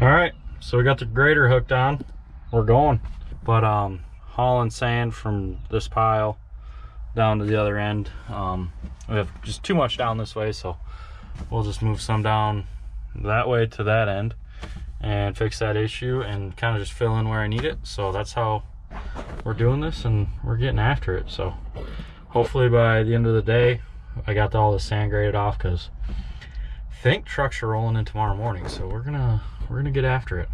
All right, so we got the grader hooked on. We're going, but hauling sand from this pile down to the other end. We have just too much down this way, so we'll just move some down that way to that end and fix that issue and kind of just fill in where I need it. So that's how we're doing this, and we're getting after it. So hopefully by the end of the day I got all the sand graded off, because I think trucks are rolling in tomorrow morning, so we're gonna get after it.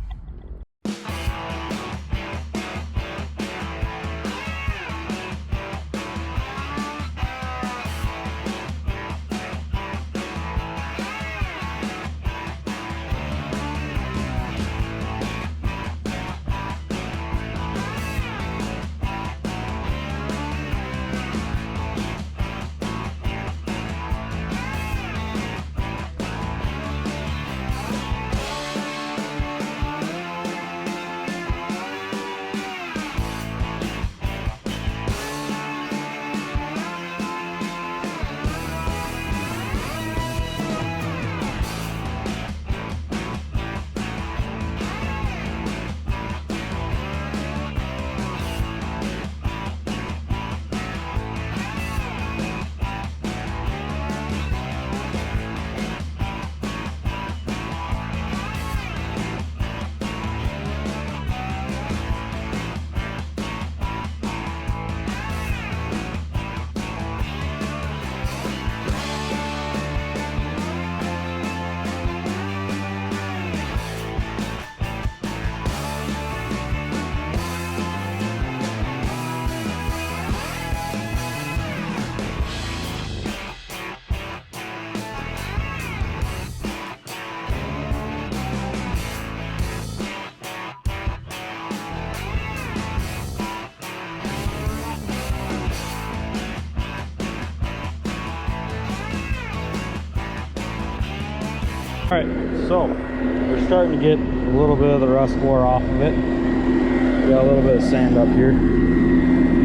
All right, so we're starting to get a little bit of the rust floor off of it. We got a little bit of sand up here.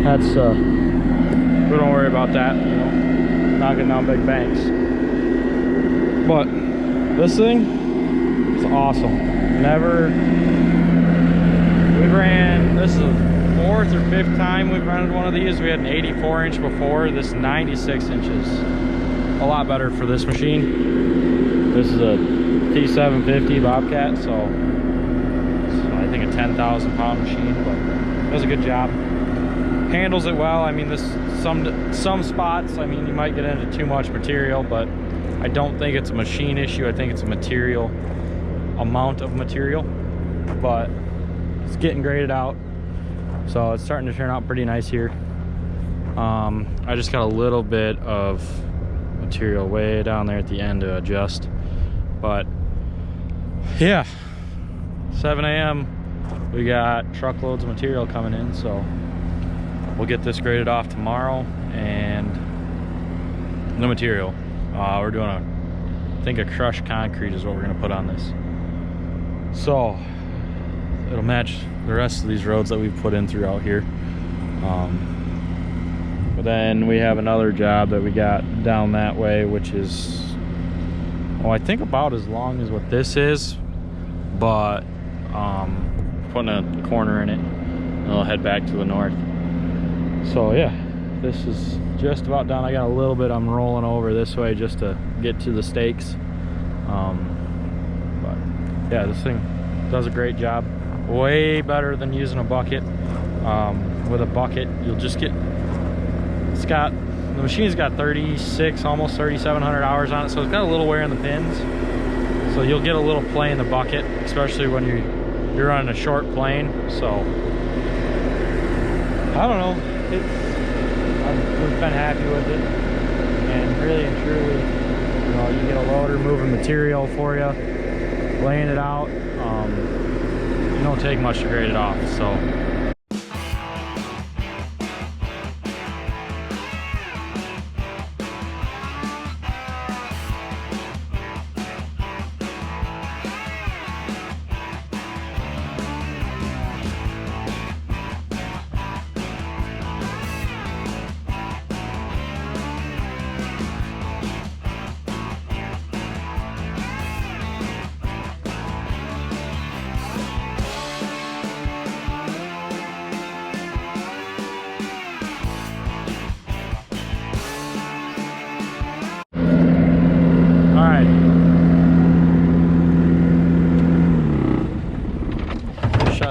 That's we don't worry about that, you know, knocking down big banks. But this thing is awesome. This is the fourth or fifth time we've rented one of these. We had an 84-inch before. This 96 inches. A lot better for this machine. This is a T750 Bobcat, so I think a 10,000 pound machine, but it does a good job. Handles it well. I mean, this some spots, I mean, you might get into too much material, but I don't think it's a machine issue. I think it's a material amount of material, but it's getting graded out, so it's starting to turn out pretty nice here. I just got a little bit of material way down there at the end to adjust, but yeah, 7 a.m. we got truckloads of material coming in, so we'll get this graded off tomorrow. And the material, we're doing I think a crushed concrete is what we're going to put on this, so it'll match the rest of these roads that we've put in throughout here. But then we have another job that we got down that way, which is, well, I think about as long as what this is, but putting a corner in it, and it'll head back to the north. So yeah, this is just about done. I got a little bit I'm rolling over this way just to get to the stakes. But yeah, this thing does a great job. Way better than using a bucket. With a bucket, you'll just get, the machine's got 36, almost 3,700 hours on it, so it's got a little wear in the pins. So you'll get a little play in the bucket, especially when you're running a short plane. So I don't know, we've been happy with it, and really and truly, you know, you get a loader moving material for you, laying it out. You don't take much to grade it off. So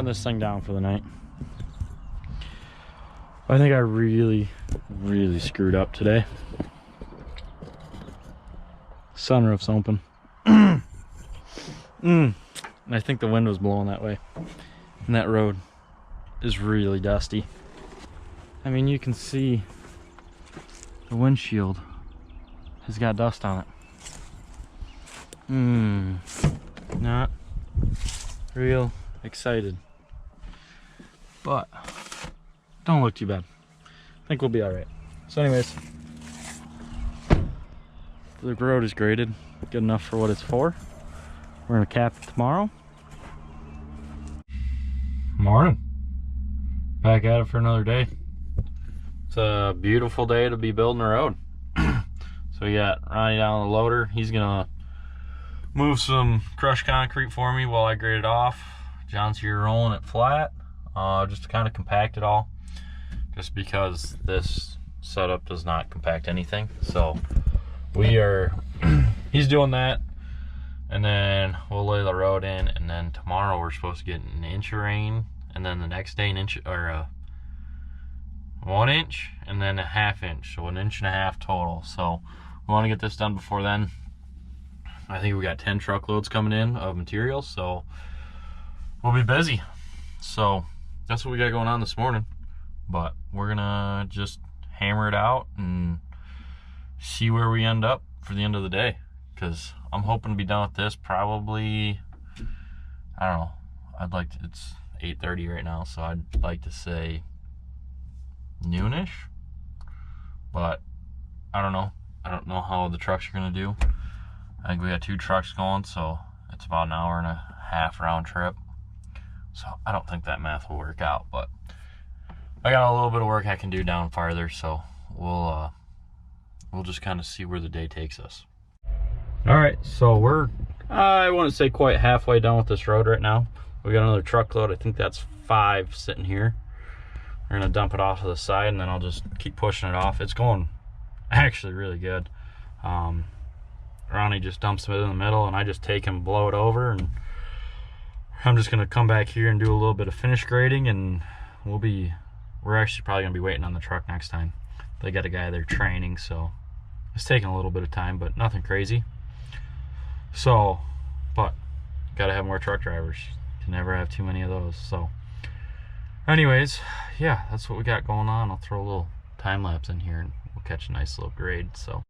this thing down for the night. I think I really screwed up today. Sunroof's open. And I think the wind was blowing that way. And that road is really dusty. I mean, you can see the windshield has got dust on it. Not real excited. But don't look too bad. I think we'll be all right. So anyways, the road is graded, good enough for what it's for. We're gonna cap it tomorrow. Morning. Back at it for another day. It's a beautiful day to be building a road. So we got Ronnie down the loader. He's gonna move some crushed concrete for me while I grade it off. John's here rolling it flat, just to kind of compact it all. Just because this setup does not compact anything. So we are, he's doing that, and then we'll lay the road in, and then tomorrow we're supposed to get an inch of rain, and then the next day an inch, or 1 inch, and then a ½ inch, so 1.5 inches total. So we want to get this done before then. I think we got 10 truckloads coming in of materials, so we'll be busy. So that's what we got going on this morning. But we're gonna just hammer it out and see where we end up for the end of the day, because I'm hoping to be done with this probably, I don't know, I'd like to, it's 8:30 right now, so I'd like to say noonish, but I don't know how the trucks are gonna do. I think we got 2 trucks going, so it's about an 1.5 hour round trip, so I don't think that math will work out, but I got a little bit of work I can do down farther, so we'll just kind of see where the day takes us. All right, so we're, I wouldn't say quite halfway done with this road right now. We got another truckload. I think that's 5 sitting here. We're gonna dump it off to the side, and then I'll just keep pushing it off. It's going actually really good. Ronnie just dumps it in the middle, and I just take and blow it over, and I'm just gonna come back here and do a little bit of finish grading, and we're actually probably gonna be waiting on the truck next time. They got a guy there training, so it's taking a little bit of time, but nothing crazy. So, but gotta have more truck drivers. Can never have too many of those. So anyways, yeah, that's what we got going on. I'll throw a little time lapse in here and we'll catch a nice little grade. So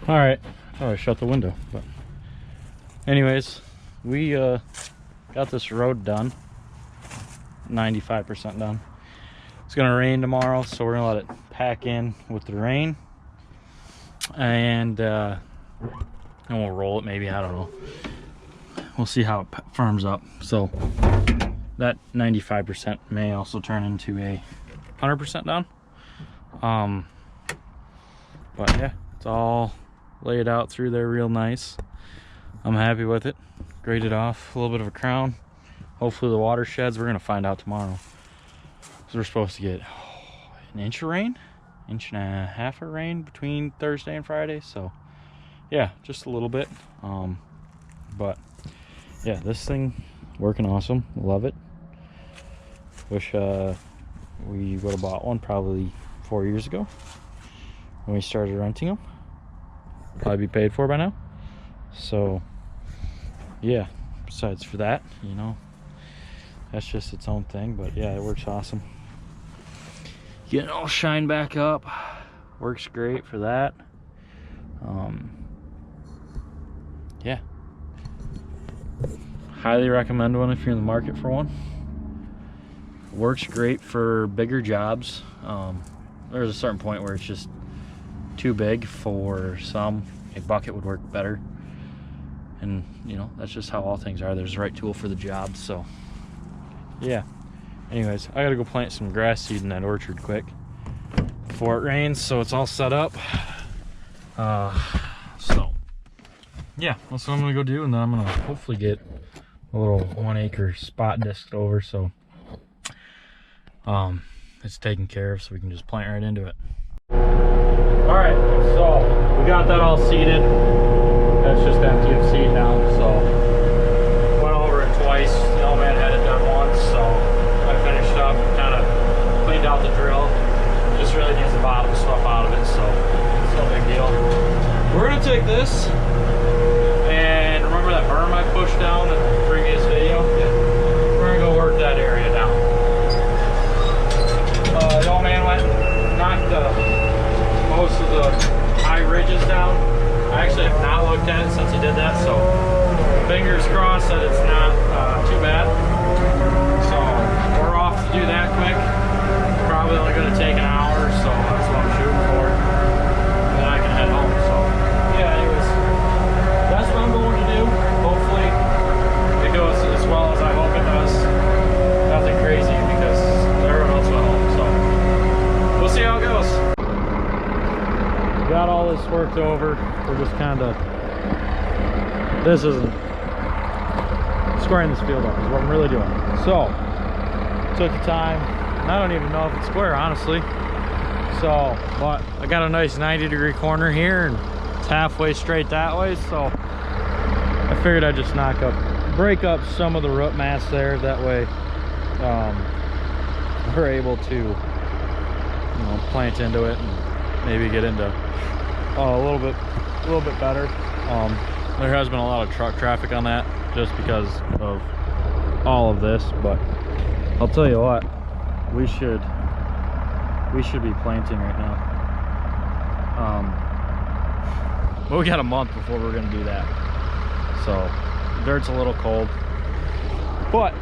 All right, I shut the window. But anyways, we got this road done, 95% done. It's gonna rain tomorrow, so we're gonna let it pack in with the rain, and we'll roll it maybe. I don't know. We'll see how it firms up. So that 95% may also turn into a 100% done. But yeah, it's all laid out through there real nice. I'm happy with it. Graded off a little bit of a crown. Hopefully the water sheds. We're gonna find out tomorrow. So we're supposed to get an inch of rain, inch and a half of rain between Thursday and Friday. So yeah, just a little bit. But yeah, this thing working awesome. Love it. Wish we would have bought one probably 4 years ago when we started renting them. Probably be paid for by now. So yeah, besides for that, you know, that's just its own thing. But yeah, it works awesome. Getting all shined back up, works great for that. Yeah, highly recommend one if you're in the market for one. Works great for bigger jobs. There's a certain point where it's just too big for some. A bucket would work better, and you know, that's just how all things are. There's the right tool for the job. So yeah, anyways, I gotta go plant some grass seed in that orchard quick before it rains, so it's all set up. So yeah, that's what I'm gonna go do, and then I'm gonna hopefully get a little 1 acre spot disked over, so it's taken care of, so we can just plant right into it. All right, so we got that all seeded. That's just empty of seed now. So went over it twice. The old man had it done once, so I finished up, kind of cleaned out the drill. Just really needs the bottom stuff out of it, so it's no big deal. We're gonna take this, and remember that berm I pushed down in the previous video? Yeah. We're gonna go work that area down. The old man went and knocked most of the high ridges down. I actually have not looked at it since he did that, so fingers crossed that it's not too bad. So we're off to do that quick. Probably only going to take an hour, so that's what I'm shooting for. And then I can head home. So yeah, anyways, that's what I'm going to do. Hopefully it goes as well as I hope it does. Nothing crazy because everyone else went home. So we'll see how it goes. Got all this worked over. We're just kind of, this isn't squaring this field up is what I'm really doing. So took the time, and I don't even know if it's square, honestly. So, but I got a nice 90-degree corner here, and it's halfway straight that way. So I figured I'd just break up some of the root mass there. That way we're able to, you know, plant into it and maybe get into a little bit better. There has been a lot of truck traffic on that just because of all of this, but I'll tell you what, we should be planting right now. But we got a month before we're gonna do that, so dirt's a little cold, but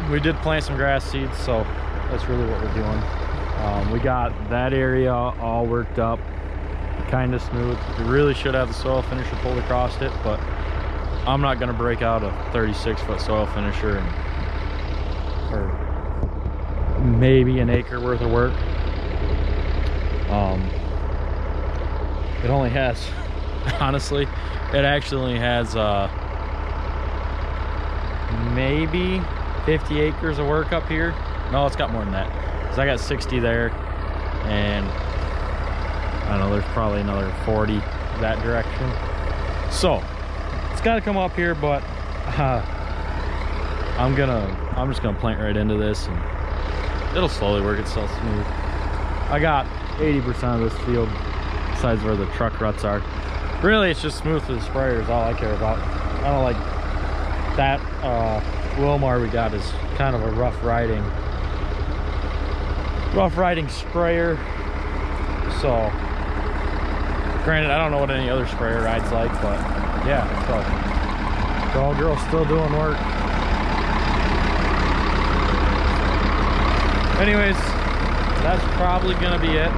we did plant some grass seeds, so that's really what we're doing. We got that area all worked up, kind of smooth. We really should have the soil finisher pulled across it, but I'm not going to break out a 36-foot soil finisher or maybe an acre worth of work. It only has, honestly, it actually only has maybe 50 acres of work up here. No, it's got more than that, because I got 60 there, and I don't know, there's probably another 40 that direction. So it's got to come up here, but I'm just gonna plant right into this, and it'll slowly work itself smooth. I got 80% of this field, besides where the truck ruts are. Really, it's just smooth for the sprayer is all I care about. I don't like that Wilmar we got is kind of a rough riding sprayer, so Granted, I don't know what any other sprayer ride's like, but yeah, so the girl's still doing work. Anyways, that's probably gonna be it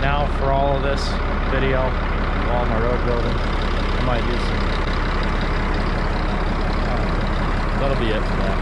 now for all of this video, all my road building. I might do some, that'll be it for that.